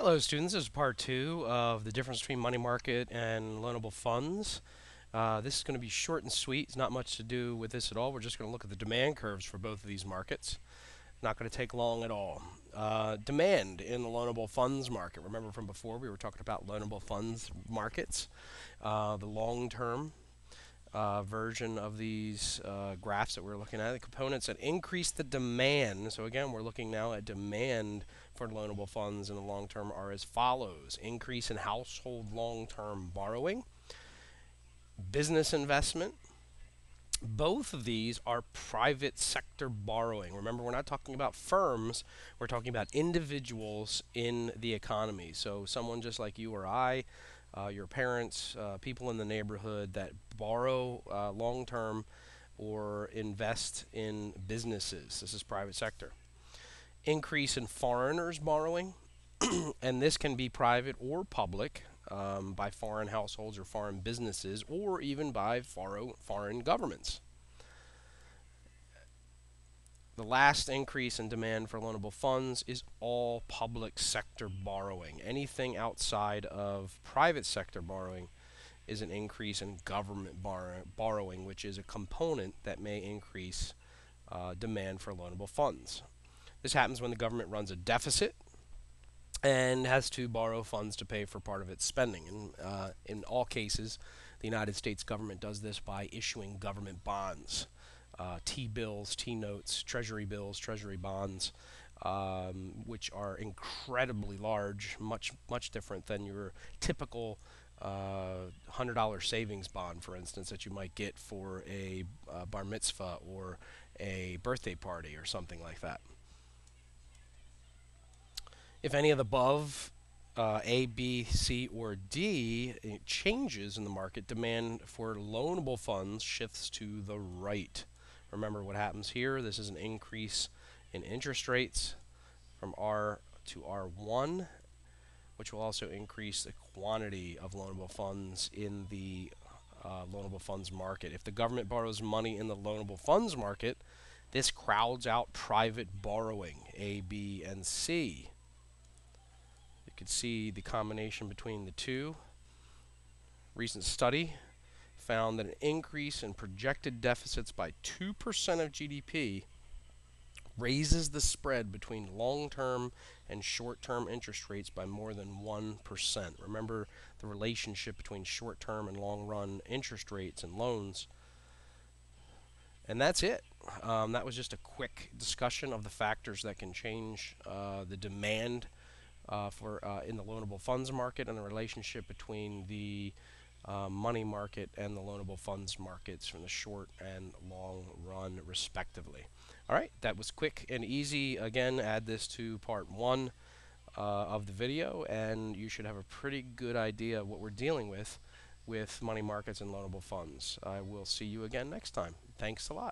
Hello, students. This is part two of the difference between money market and loanable funds. This is going to be short and sweet. It's not much to do with this at all. We're just going to look at the demand curves for both of these markets. Not going to take long at all. Demand in the loanable funds market. Remember from before we were talking about loanable funds markets. The long-term version of these graphs that we're looking at, the components that increase the demand. So again, we're looking now at demand for loanable funds in the long term are as follows: increase in household long-term borrowing, business investment. Both of these are private sector borrowing. Remember, we're not talking about firms, we're talking about individuals in the economy. So someone just like you or I, your parents, people in the neighborhood that borrow long term or invest in businesses. This is private sector. Increase in foreigners borrowing, and this can be private or public, by foreign households or foreign businesses, or even by foreign governments. The last increase in demand for loanable funds is all public sector borrowing. Anything outside of private sector borrowing is an increase in government borrowing, which is a component that may increase demand for loanable funds. This happens when the government runs a deficit and has to borrow funds to pay for part of its spending. And in all cases, the United States government does this by issuing government bonds, T-bills, T-notes, treasury bills, treasury bonds, which are incredibly large, much different than your typical $100 savings bond, for instance, that you might get for a bar mitzvah or a birthday party or something like that. If any of the above, A, B, C, or D, changes in the market, demand for loanable funds shifts to the right. Remember what happens here. This is an increase in interest rates from R to R1, which will also increase the quantity of loanable funds in the loanable funds market. If the government borrows money in the loanable funds market, this crowds out private borrowing, A, B, and C. You can see the combination between the two. Recent study found that an increase in projected deficits by 2% of GDP raises the spread between long-term and short-term interest rates by more than 1%. Remember the relationship between short-term and long-run interest rates and loans. And that's it. That was just a quick discussion of the factors that can change the demand in the loanable funds market and the relationship between the money market and the loanable funds markets from the short and long run, respectively. All right, that was quick and easy. Again, add this to part one of the video, and you should have a pretty good idea of what we're dealing with money markets and loanable funds. I will see you again next time. Thanks a lot.